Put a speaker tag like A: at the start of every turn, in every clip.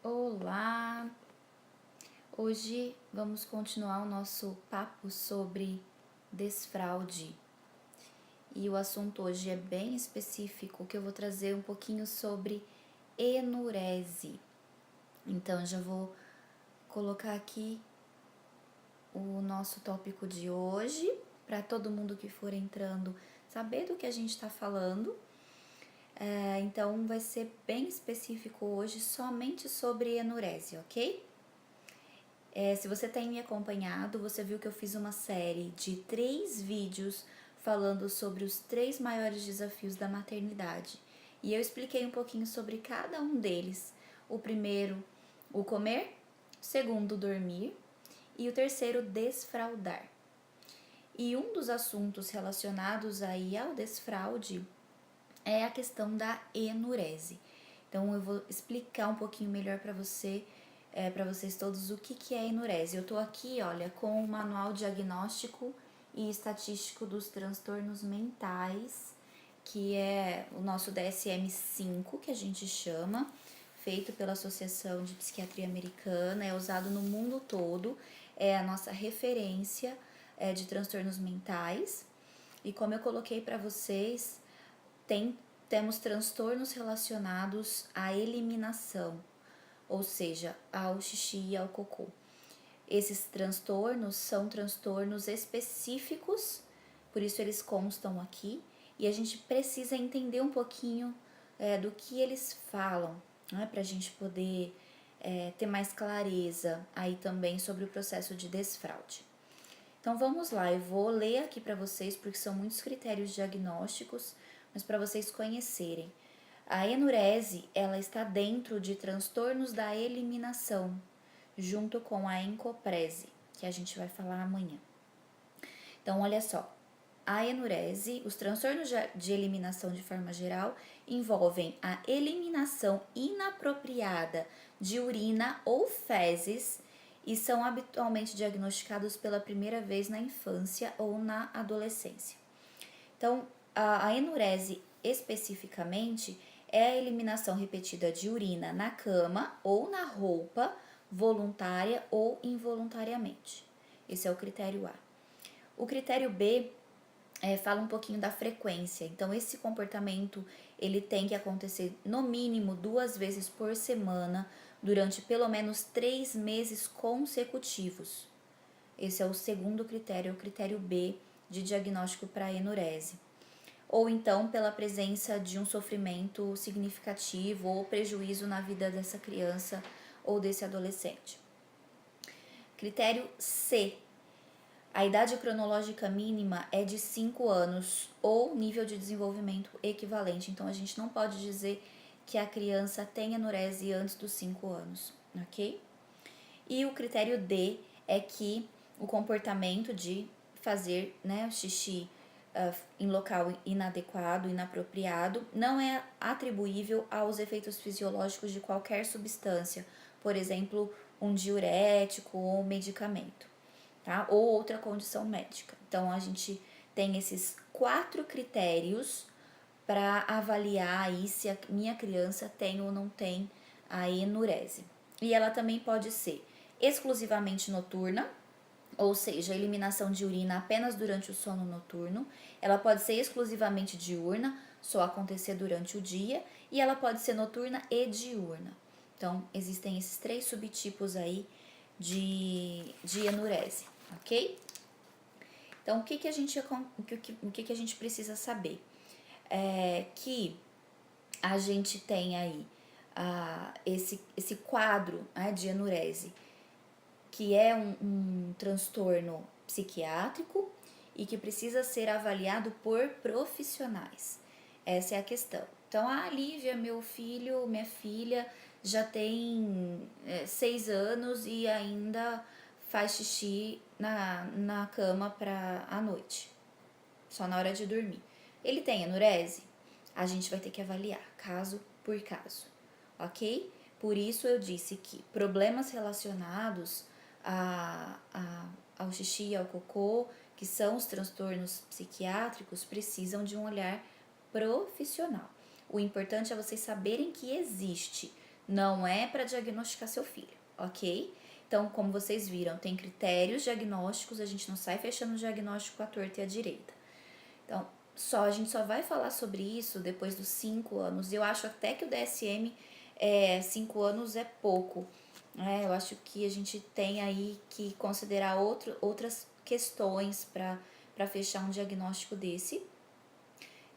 A: Olá! Hoje vamos continuar o nosso papo sobre desfraude. E o assunto hoje é bem específico, que eu vou trazer um pouquinho sobre enurese. Então, já vou colocar aqui o nosso tópico de hoje, para todo mundo que for entrando saber do que a gente está falando. Então, vai ser bem específico hoje, somente sobre enurese, ok? Se você tem me acompanhado, você viu que eu fiz uma série de 3 vídeos falando sobre os 3 maiores desafios da maternidade. E eu expliquei um pouquinho sobre cada um deles. O primeiro, o comer, o segundo, dormir e o terceiro, desfraudar. E um dos assuntos relacionados aí ao desfraude é a questão da enurese. Então eu vou explicar um pouquinho melhor para vocês todos o que é enurese. Eu tô aqui, olha, com o Manual Diagnóstico e Estatístico dos Transtornos Mentais, que é o nosso DSM-5, que a gente chama, feito pela Associação de Psiquiatria Americana, é usado no mundo todo, é a nossa referência de transtornos mentais. E como eu coloquei para vocês, temos transtornos relacionados à eliminação, ou seja, ao xixi e ao cocô. Esses transtornos são transtornos específicos, por isso eles constam aqui, e a gente precisa entender um pouquinho do que eles falam, né, para a gente poder ter mais clareza aí também sobre o processo de desfraude. Então vamos lá, eu vou ler aqui para vocês porque são muitos critérios diagnósticos, mas para vocês conhecerem. A enurese, ela está dentro de transtornos da eliminação, junto com a encoprese, que a gente vai falar amanhã. Então, olha só, a enurese, os transtornos de eliminação de forma geral, envolvem a eliminação inapropriada de urina ou fezes e são habitualmente diagnosticados pela primeira vez na infância ou na adolescência. Então, a enurese especificamente é a eliminação repetida de urina na cama ou na roupa, voluntária ou involuntariamente. Esse é o critério A. O critério B fala um pouquinho da frequência. Então, esse comportamento ele tem que acontecer no mínimo 2 vezes por semana durante pelo menos 3 meses consecutivos. Esse é o segundo critério, o critério B de diagnóstico para enurese. Ou então pela presença de um sofrimento significativo ou prejuízo na vida dessa criança ou desse adolescente. Critério C. A idade cronológica mínima é de 5 anos ou nível de desenvolvimento equivalente. Então, a gente não pode dizer que a criança tem enurese antes dos 5 anos, ok? E o critério D é que o comportamento de fazer xixi em local inadequado, inapropriado, não é atribuível aos efeitos fisiológicos de qualquer substância, por exemplo, um diurético ou um medicamento, tá? Ou outra condição médica. Então, a gente tem esses 4 critérios para avaliar aí se a minha criança tem ou não tem a enurese. E ela também pode ser exclusivamente noturna, ou seja, a eliminação de urina apenas durante o sono noturno. Ela pode ser exclusivamente diurna, só acontecer durante o dia, e ela pode ser noturna e diurna. Então, existem esses 3 subtipos aí de enurese, ok? Então, o que a gente precisa saber? Que a gente tem aí esse quadro de enurese, que é um transtorno psiquiátrico e que precisa ser avaliado por profissionais. Essa é a questão. Então, a Lívia, meu filho, minha filha, já tem 6 anos e ainda faz xixi na cama à noite, só na hora de dormir. Ele tem enurese? A gente vai ter que avaliar, caso por caso, ok? Por isso eu disse que problemas relacionados ao xixi e ao cocô, que são os transtornos psiquiátricos, precisam de um olhar profissional. O importante é vocês saberem que existe, não é para diagnosticar seu filho, ok? Então, como vocês viram, tem critérios diagnósticos, a gente não sai fechando o diagnóstico à torta e à direita. Então, a gente só vai falar sobre isso depois dos 5 anos. Eu acho até que o DSM, 5 anos é pouco. Né? Eu acho que a gente tem aí que considerar outras questões para fechar um diagnóstico desse.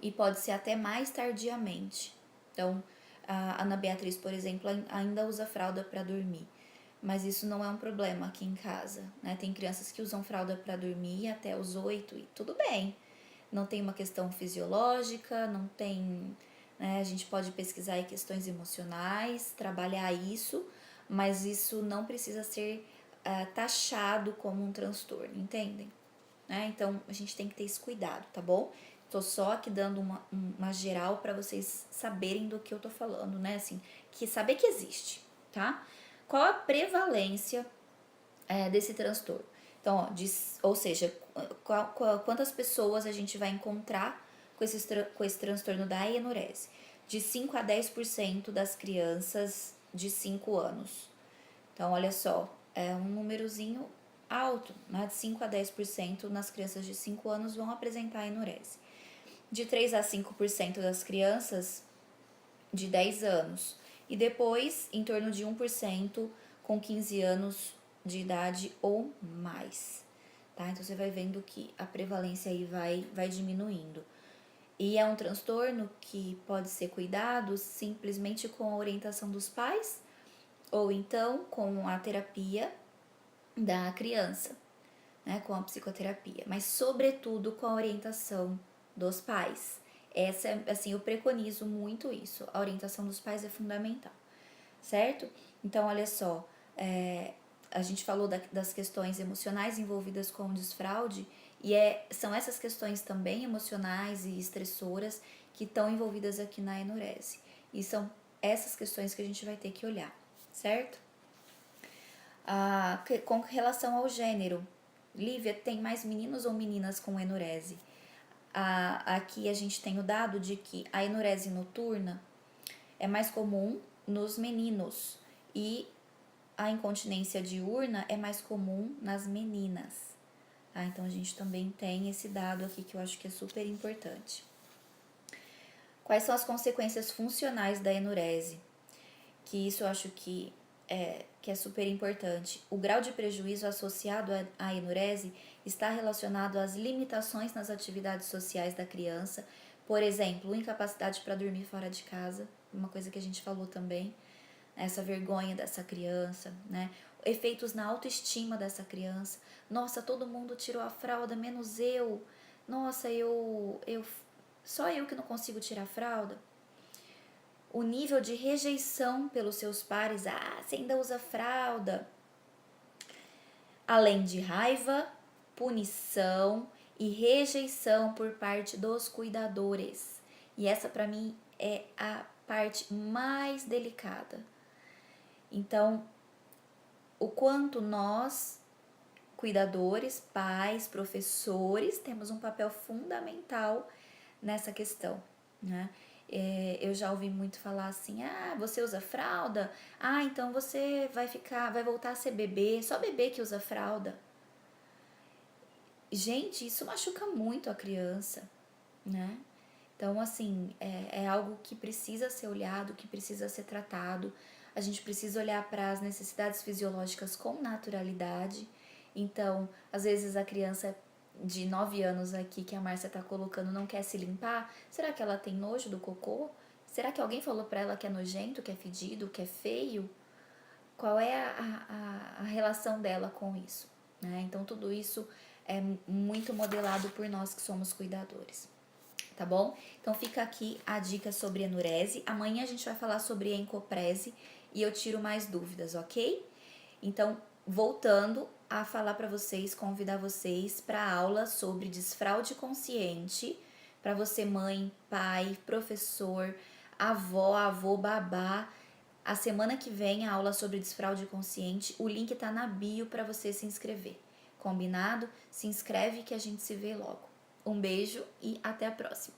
A: E pode ser até mais tardiamente. Então, a Ana Beatriz, por exemplo, ainda usa fralda para dormir. Mas isso não é um problema aqui em casa, né? Tem crianças que usam fralda para dormir até os 8 e tudo bem. Não tem uma questão fisiológica, não tem, né? A gente pode pesquisar aí questões emocionais, trabalhar isso, mas isso não precisa ser taxado como um transtorno, entendem? Né? Então a gente tem que ter esse cuidado, tá bom? Tô só aqui dando uma geral para vocês saberem do que eu tô falando, né? Assim, que saber que existe, tá? Qual a prevalência desse transtorno? Então, ou seja, quantas pessoas a gente vai encontrar com esse transtorno da enurese? De 5 a 10% das crianças de 5 anos. Então, olha só, é um númerozinho alto, né? De 5 a 10% nas crianças de 5 anos vão apresentar enurese. De 3 a 5% das crianças de 10 anos. E depois, em torno de 1% com 15 anos de idade ou mais. Tá? Então, você vai vendo que a prevalência aí vai diminuindo. E é um transtorno que pode ser cuidado simplesmente com a orientação dos pais ou então com a terapia da criança, né, com a psicoterapia, mas sobretudo com a orientação dos pais. Essa é, assim, eu preconizo muito isso. A orientação dos pais é fundamental, certo? Então, olha só, a gente falou das questões emocionais envolvidas com o desfraude e são essas questões também emocionais e estressoras que estão envolvidas aqui na enurese. E são essas questões que a gente vai ter que olhar, certo? Com relação ao gênero, Lívia, tem mais meninos ou meninas com enurese? Aqui a gente tem o dado de que a enurese noturna é mais comum nos meninos e a incontinência diurna é mais comum nas meninas. Tá? Então a gente também tem esse dado aqui que eu acho que é super importante. Quais são as consequências funcionais da enurese? Que isso eu acho que é super importante. O grau de prejuízo associado à enurese está relacionado às limitações nas atividades sociais da criança, por exemplo, incapacidade para dormir fora de casa, uma coisa que a gente falou também, essa vergonha dessa criança, né? Efeitos na autoestima dessa criança. Nossa, todo mundo tirou a fralda, menos eu. Nossa, só eu que não consigo tirar a fralda. O nível de rejeição pelos seus pares, você ainda usa fralda. Além de raiva, punição e rejeição por parte dos cuidadores. E essa para mim é a parte mais delicada. Então, o quanto nós, cuidadores, pais, professores, temos um papel fundamental nessa questão, né? Eu já ouvi muito falar assim, você usa fralda? Então você vai voltar a ser bebê, só bebê que usa fralda. Gente, isso machuca muito a criança, né? Então, assim, é algo que precisa ser olhado, que precisa ser tratado. A gente precisa olhar para as necessidades fisiológicas com naturalidade. Então, às vezes a criança de 9 anos aqui que a Márcia tá colocando não quer se limpar, será que ela tem nojo do cocô? Será que alguém falou pra ela que é nojento, que é fedido, que é feio? Qual é a relação dela com isso? Né? Então, tudo isso é muito modelado por nós que somos cuidadores. Tá bom? Então, fica aqui a dica sobre enurese. Amanhã a gente vai falar sobre encoprese e eu tiro mais dúvidas, ok? Então, voltando a falar para vocês, convidar vocês para a aula sobre desfraude consciente, para você mãe, pai, professor, avô, babá. A semana que vem a aula sobre desfraude consciente, o link tá na bio para você se inscrever. Combinado? Se inscreve que a gente se vê logo. Um beijo e até a próxima.